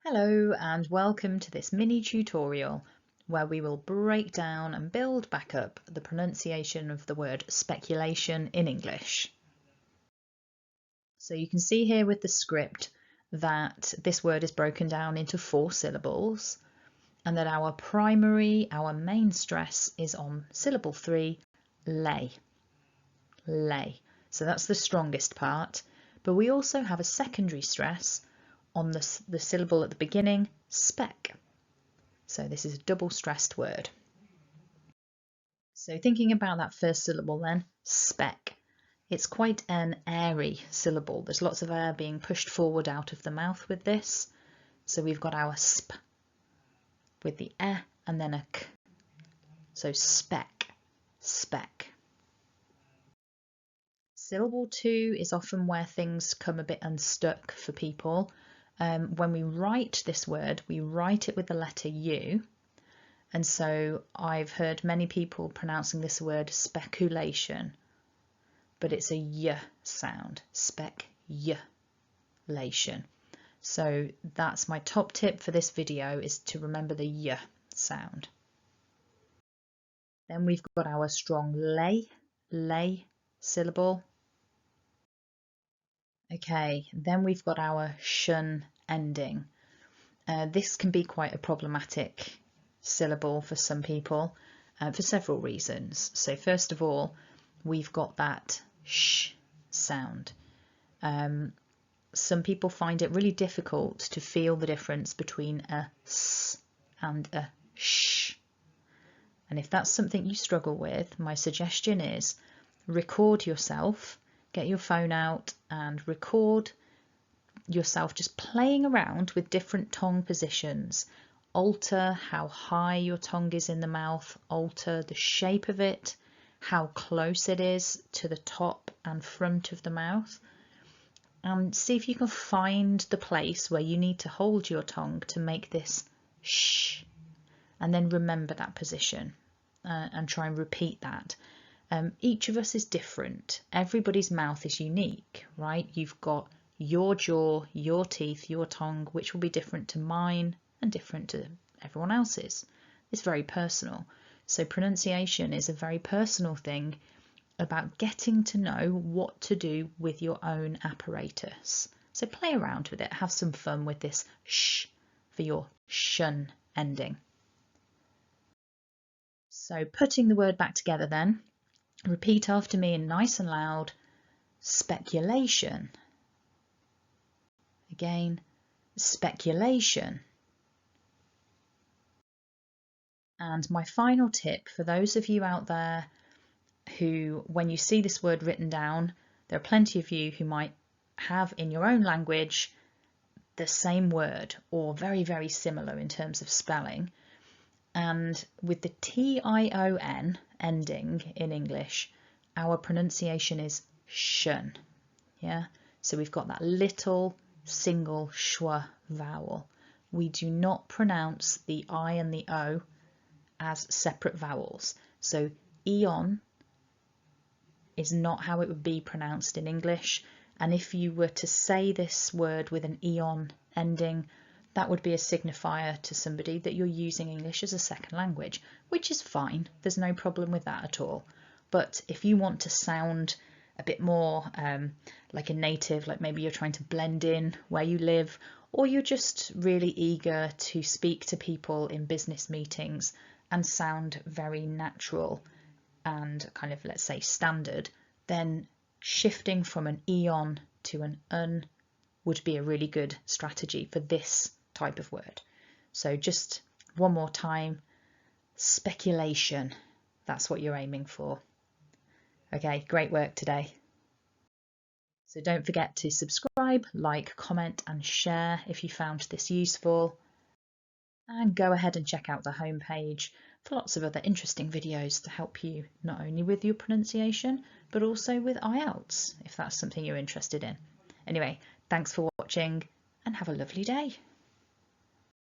Hello and welcome to this mini tutorial where we will break down and build back up the pronunciation of the word speculation in English. So you can see here with the script that this word is broken down into 4 syllables and that our main stress is on syllable 3, lay. Lay. So that's the strongest part, but we also have a secondary stress on the syllable at the beginning, spec. So this is a double stressed word. So thinking about that first syllable then, spec. It's quite an airy syllable. There's lots of air being pushed forward out of the mouth with this. So we've got our sp with the e and then a k. So spec, spec. Syllable 2 is often where things come a bit unstuck for people. When we write this word, we write it with the letter U. And so I've heard many people pronouncing this word speculation, but it's a y sound, spec-y-lation. So that's my top tip for this video, is to remember the y sound. Then we've got our strong lay syllable. Okay, then we've got our shun ending. This can be quite a problematic syllable for some people for several reasons. So first of all, we've got that sh sound. Some people find it really difficult to feel the difference between a s and a sh. And if that's something you struggle with, my suggestion is record yourself. Get your phone out and record yourself just playing around with different tongue positions. Alter how high your tongue is in the mouth, alter the shape of it, how close it is to the top and front of the mouth, and see if you can find the place where you need to hold your tongue to make this sh, and then remember that position and try and repeat that. Each of us is different. Everybody's mouth is unique, right? You've got your jaw, your teeth, your tongue, which will be different to mine and different to everyone else's. It's very personal. So pronunciation is a very personal thing about getting to know what to do with your own apparatus. So play around with it, have some fun with this sh for your shun ending. So putting the word back together then, repeat after me in nice and loud, speculation. Again, speculation. And my final tip for those of you out there who, when you see this word written down, there are plenty of you who might have in your own language the same word or very, very similar in terms of spelling. And with the T-I-O-N ending in English, our pronunciation is shun. Yeah, so we've got that little single schwa vowel. We do not pronounce the I and the O as separate vowels. So eon is not how it would be pronounced in English. And if you were to say this word with an eon ending, that would be a signifier to somebody that you're using English as a second language, which is fine. There's no problem with that at all. But if you want to sound a bit more like a native, like maybe you're trying to blend in where you live, or you're just really eager to speak to people in business meetings and sound very natural and kind of, let's say, standard, then shifting from an eon to an un would be a really good strategy for this type of word. So just one more time, speculation, that's what you're aiming for. Okay, great work today. So don't forget to subscribe, like, comment and share if you found this useful. And go ahead and check out the homepage for lots of other interesting videos to help you not only with your pronunciation, but also with IELTS, if that's something you're interested in. Anyway, thanks for watching and have a lovely day.